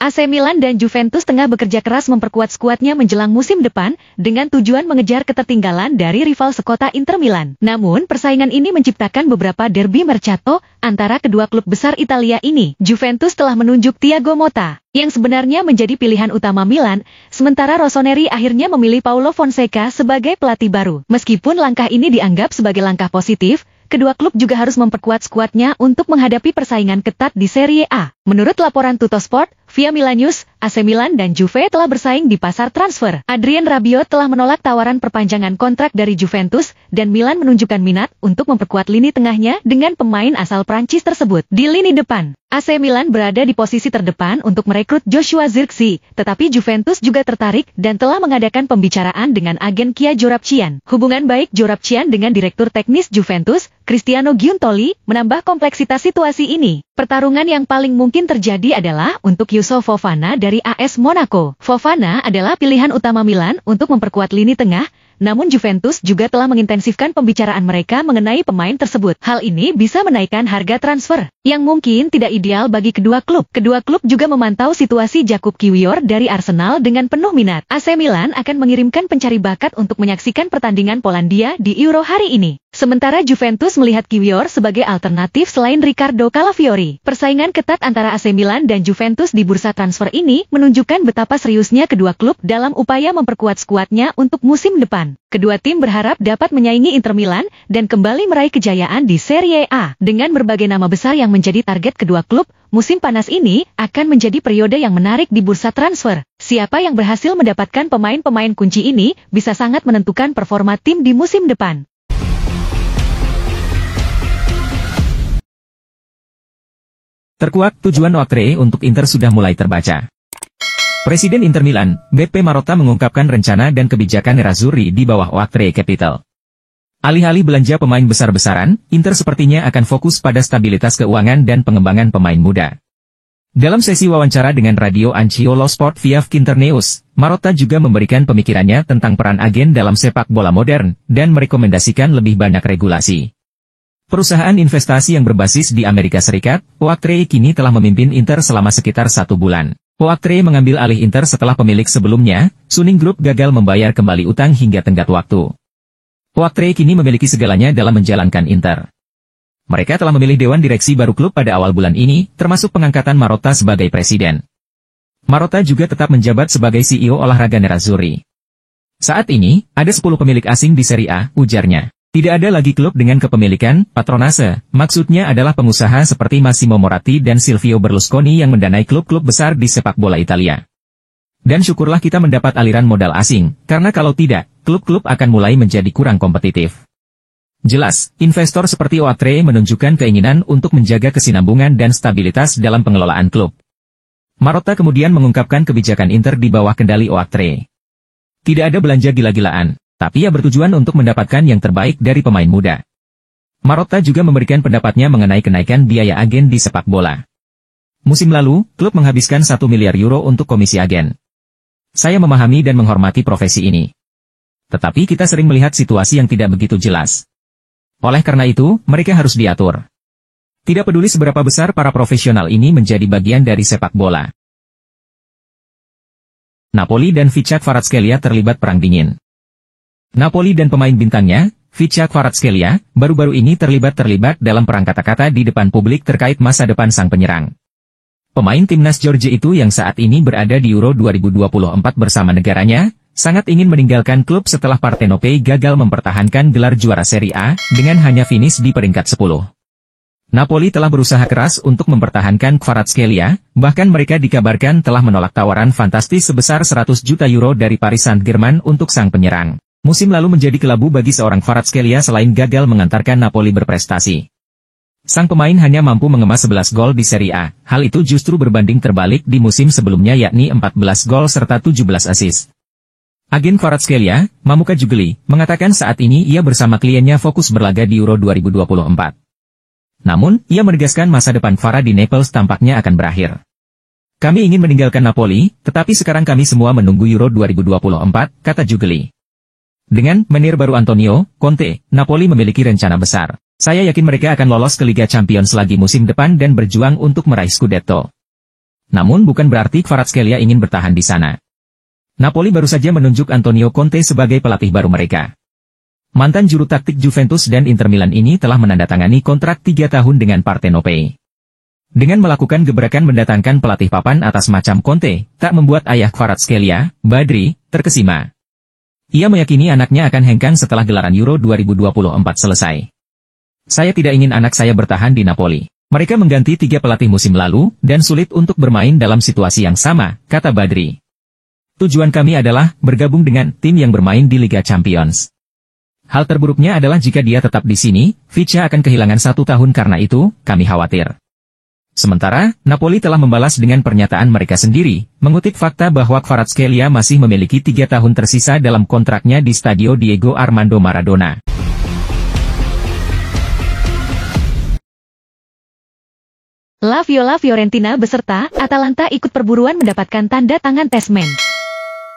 AC Milan dan Juventus tengah bekerja keras memperkuat skuadnya menjelang musim depan dengan tujuan mengejar ketertinggalan dari rival sekota Inter Milan. Namun, persaingan ini menciptakan beberapa derby mercato antara kedua klub besar Italia ini. Juventus telah menunjuk Thiago Motta, yang sebenarnya menjadi pilihan utama Milan, sementara Rossoneri akhirnya memilih Paulo Fonseca sebagai pelatih baru. Meskipun langkah ini dianggap sebagai langkah positif, kedua klub juga harus memperkuat skuadnya untuk menghadapi persaingan ketat di Serie A. Menurut laporan Tuttosport, via Milan News, AC Milan dan Juve telah bersaing di pasar transfer. Adrien Rabiot telah menolak tawaran perpanjangan kontrak dari Juventus, dan Milan menunjukkan minat untuk memperkuat lini tengahnya dengan pemain asal Prancis tersebut. Di lini depan, AC Milan berada di posisi terdepan untuk merekrut Joshua Zirkzee, tetapi Juventus juga tertarik dan telah mengadakan pembicaraan dengan agen Kia Joorabchian. Hubungan baik Joorabchian dengan direktur teknis Juventus, Cristiano Giuntoli, menambah kompleksitas situasi ini. Pertarungan yang paling mungkin terjadi adalah untuk Youssouf Fofana dari AS Monaco. Fofana adalah pilihan utama Milan untuk memperkuat lini tengah, namun Juventus juga telah mengintensifkan pembicaraan mereka mengenai pemain tersebut. Hal ini bisa menaikkan harga transfer, yang mungkin tidak ideal bagi kedua klub. Kedua klub juga memantau situasi Jakub Kiwior dari Arsenal dengan penuh minat. AC Milan akan mengirimkan pencari bakat untuk menyaksikan pertandingan Polandia di Euro hari ini. Sementara Juventus melihat Kiwior sebagai alternatif selain Riccardo Calafiori. Persaingan ketat antara AC Milan dan Juventus di bursa transfer ini menunjukkan betapa seriusnya kedua klub dalam upaya memperkuat skuadnya untuk musim depan. Kedua tim berharap dapat menyaingi Inter Milan dan kembali meraih kejayaan di Serie A. Dengan berbagai nama besar yang menjadi target kedua klub, musim panas ini akan menjadi periode yang menarik di bursa transfer. Siapa yang berhasil mendapatkan pemain-pemain kunci ini bisa sangat menentukan performa tim di musim depan. Terkuak, tujuan Oaktree untuk Inter sudah mulai terbaca. Presiden Inter Milan, Beppe Marotta mengungkapkan rencana dan kebijakan Nerazzurri di bawah Oaktree Capital. Alih-alih belanja pemain besar-besaran, Inter sepertinya akan fokus pada stabilitas keuangan dan pengembangan pemain muda. Dalam sesi wawancara dengan Radio Anciolo Sport via Kinternews, Marotta juga memberikan pemikirannya tentang peran agen dalam sepak bola modern, dan merekomendasikan lebih banyak regulasi. Perusahaan investasi yang berbasis di Amerika Serikat, Oaktree kini telah memimpin Inter selama sekitar 1 bulan. Oaktree mengambil alih Inter setelah pemilik sebelumnya, Suning Group, gagal membayar kembali utang hingga tenggat waktu. Oaktree kini memiliki segalanya dalam menjalankan Inter. Mereka telah memilih dewan direksi baru klub pada awal bulan ini, termasuk pengangkatan Marotta sebagai presiden. Marotta juga tetap menjabat sebagai CEO olahraga Nerazzurri. Saat ini, ada 10 pemilik asing di Serie A, ujarnya. Tidak ada lagi klub dengan kepemilikan, patronase, maksudnya adalah pengusaha seperti Massimo Moratti dan Silvio Berlusconi yang mendanai klub-klub besar di sepak bola Italia. Dan syukurlah kita mendapat aliran modal asing, karena kalau tidak, klub-klub akan mulai menjadi kurang kompetitif. Jelas, investor seperti Oaktree menunjukkan keinginan untuk menjaga kesinambungan dan stabilitas dalam pengelolaan klub. Marotta kemudian mengungkapkan kebijakan Inter di bawah kendali Oaktree. Tidak ada belanja gila-gilaan, tapi ia bertujuan untuk mendapatkan yang terbaik dari pemain muda. Marotta juga memberikan pendapatnya mengenai kenaikan biaya agen di sepak bola. Musim lalu, klub menghabiskan 1 miliar euro untuk komisi agen. Saya memahami dan menghormati profesi ini. Tetapi kita sering melihat situasi yang tidak begitu jelas. Oleh karena itu, mereka harus diatur. Tidak peduli seberapa besar para profesional ini menjadi bagian dari sepak bola. Napoli dan Vichak Kvaratskhelia terlibat perang dingin. Napoli dan pemain bintangnya, Vichak Kvaratskhelia, baru-baru ini terlibat dalam perang kata-kata di depan publik terkait masa depan sang penyerang. Pemain timnas Georgia itu yang saat ini berada di Euro 2024 bersama negaranya, sangat ingin meninggalkan klub setelah Partenope gagal mempertahankan gelar juara Serie A, dengan hanya finish di peringkat 10. Napoli telah berusaha keras untuk mempertahankan Kvaratskhelia, bahkan mereka dikabarkan telah menolak tawaran fantastis sebesar 100 juta euro dari Paris Saint-Germain untuk sang penyerang. Musim lalu menjadi kelabu bagi seorang Kvaratskhelia selain gagal mengantarkan Napoli berprestasi. Sang pemain hanya mampu mengemas 11 gol di Serie A, hal itu justru berbanding terbalik di musim sebelumnya yakni 14 gol serta 17 assist. Agen Kvaratskhelia, Mamuka Jugli, mengatakan saat ini ia bersama kliennya fokus berlaga di Euro 2024. Namun, ia menegaskan masa depan Kvara di Naples tampaknya akan berakhir. Kami ingin meninggalkan Napoli, tetapi sekarang kami semua menunggu Euro 2024, kata Jugli. Dengan menir baru Antonio Conte, Napoli memiliki rencana besar. Saya yakin mereka akan lolos ke Liga Champions lagi musim depan dan berjuang untuk meraih Scudetto. Namun bukan berarti Kvaratskhelia ingin bertahan di sana. Napoli baru saja menunjuk Antonio Conte sebagai pelatih baru mereka. Mantan juru taktik Juventus dan Inter Milan ini telah menandatangani kontrak 3 tahun dengan Partenopei. Dengan melakukan gebrakan mendatangkan pelatih papan atas macam Conte, tak membuat ayah Kvaratskhelia, Badri, terkesima. Ia meyakini anaknya akan hengkang setelah gelaran Euro 2024 selesai. Saya tidak ingin anak saya bertahan di Napoli. Mereka mengganti 3 pelatih musim lalu, dan sulit untuk bermain dalam situasi yang sama, kata Badri. Tujuan kami adalah bergabung dengan tim yang bermain di Liga Champions. Hal terburuknya adalah jika dia tetap di sini, Vicha akan kehilangan 1 tahun karena itu, kami khawatir. Sementara, Napoli telah membalas dengan pernyataan mereka sendiri, mengutip fakta bahwa Kvaratskhelia masih memiliki 3 tahun tersisa dalam kontraknya di Stadio Diego Armando Maradona. La Viola Fiorentina beserta Atalanta ikut perburuan mendapatkan tanda tangan Tessmann.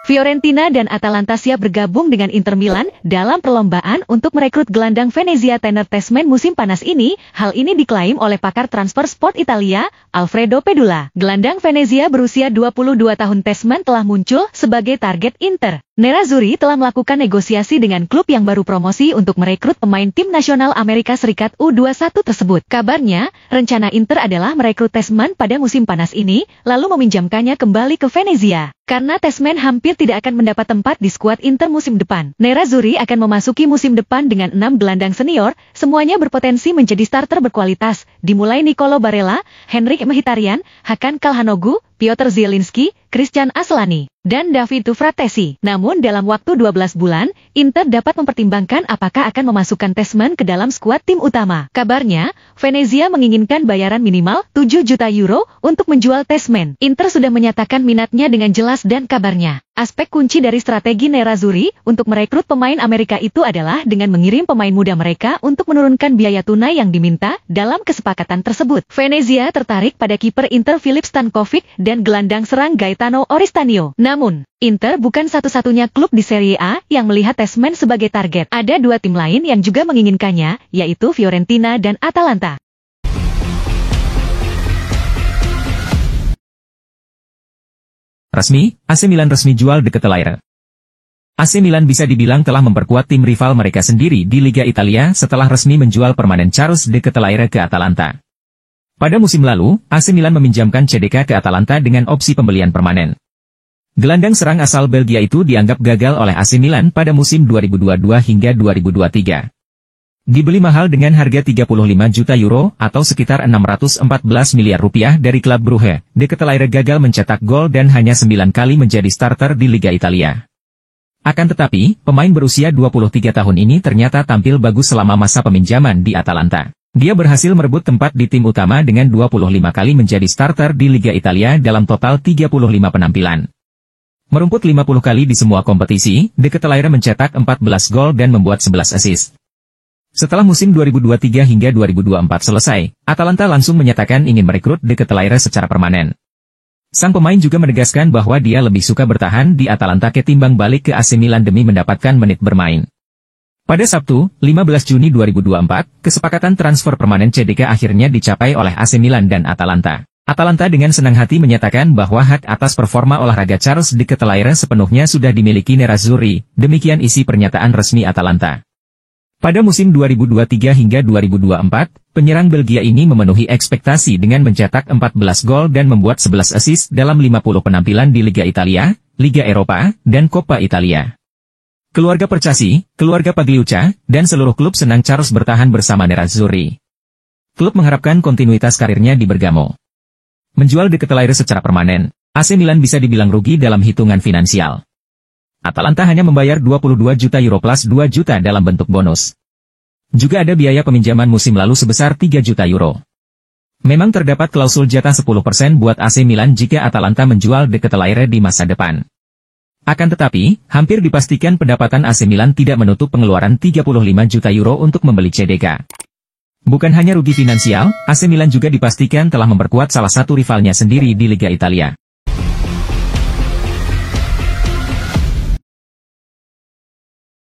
Fiorentina dan Atalanta siap bergabung dengan Inter Milan dalam perlombaan untuk merekrut gelandang Venezia Tener Tessmann musim panas ini. Hal ini diklaim oleh pakar transfer sport Italia, Alfredo Pedula. Gelandang Venezia berusia 22 tahun Tessmann telah muncul sebagai target Inter. Nerazzurri telah melakukan negosiasi dengan klub yang baru promosi untuk merekrut pemain tim nasional Amerika Serikat U21 tersebut. Kabarnya, rencana Inter adalah merekrut Tessmann pada musim panas ini, lalu meminjamkannya kembali ke Venezia. Karena Tessmann hampir tidak akan mendapat tempat di skuad Inter musim depan. Nerazzurri akan memasuki musim depan dengan 6 gelandang senior, semuanya berpotensi menjadi starter berkualitas, dimulai Nicolo Barella, Henrik Mkhitaryan, Hakan Calhanoglu, Piotr Zielinski, Christian Aslani, dan David Fratesi. Namun dalam waktu 12 bulan, Inter dapat mempertimbangkan apakah akan memasukkan Tessmann ke dalam skuad tim utama. Kabarnya, Venezia menginginkan bayaran minimal 7 juta euro untuk menjual Tessmann. Inter sudah menyatakan minatnya dengan jelas dan kabarnya. Aspek kunci dari strategi Nerazzurri untuk merekrut pemain Amerika itu adalah dengan mengirim pemain muda mereka untuk menurunkan biaya tunai yang diminta dalam kesepakatan tersebut. Venezia tertarik pada kiper Inter Filip Stankovic dan gelandang serang Gaetano Oristanio. Namun, Inter bukan satu-satunya klub di Serie A yang melihat Tessmann sebagai target. Ada 2 tim lain yang juga menginginkannya, yaitu Fiorentina dan Atalanta. Resmi, AC Milan resmi jual De Ketelaere. AC Milan bisa dibilang telah memperkuat tim rival mereka sendiri di Liga Italia setelah resmi menjual permanen Charles De Ketelaere ke Atalanta. Pada musim lalu, AC Milan meminjamkan CDK ke Atalanta dengan opsi pembelian permanen. Gelandang serang asal Belgia itu dianggap gagal oleh AC Milan pada musim 2022 hingga 2023. Dibeli mahal dengan harga 35 juta euro atau sekitar 614 miliar rupiah dari klub Brugge, De Ketelaere gagal mencetak gol dan hanya 9 kali menjadi starter di Liga Italia. Akan tetapi, pemain berusia 23 tahun ini ternyata tampil bagus selama masa peminjaman di Atalanta. Dia berhasil merebut tempat di tim utama dengan 25 kali menjadi starter di Liga Italia dalam total 35 penampilan. Merumput 50 kali di semua kompetisi, De Ketelaere mencetak 14 gol dan membuat 11 assist. Setelah musim 2023 hingga 2024 selesai, Atalanta langsung menyatakan ingin merekrut De Ketelaere secara permanen. Sang pemain juga menegaskan bahwa dia lebih suka bertahan di Atalanta ketimbang balik ke AC Milan demi mendapatkan menit bermain. Pada Sabtu, 15 Juni 2024, kesepakatan transfer permanen CDK akhirnya dicapai oleh AC Milan dan Atalanta. Atalanta dengan senang hati menyatakan bahwa hak atas performa olahraga Charles De Ketelaere sepenuhnya sudah dimiliki Nerazzurri, demikian isi pernyataan resmi Atalanta. Pada musim 2023 hingga 2024, penyerang Belgia ini memenuhi ekspektasi dengan mencetak 14 gol dan membuat 11 assist dalam 50 penampilan di Liga Italia, Liga Eropa, dan Coppa Italia. Keluarga Percasi, keluarga Pagliuca, dan seluruh klub senang Charles bertahan bersama Nerazzurri. Klub mengharapkan kontinuitas karirnya di Bergamo. Menjual De Ketelaere secara permanen, AC Milan bisa dibilang rugi dalam hitungan finansial. Atalanta hanya membayar 22 juta euro plus 2 juta dalam bentuk bonus. Juga ada biaya peminjaman musim lalu sebesar 3 juta euro. Memang terdapat klausul jatah 10% buat AC Milan jika Atalanta menjual De Ketelaere di masa depan. Akan tetapi, hampir dipastikan pendapatan AC Milan tidak menutup pengeluaran 35 juta euro untuk membeli CDK. Bukan hanya rugi finansial, AC Milan juga dipastikan telah memperkuat salah satu rivalnya sendiri di Liga Italia.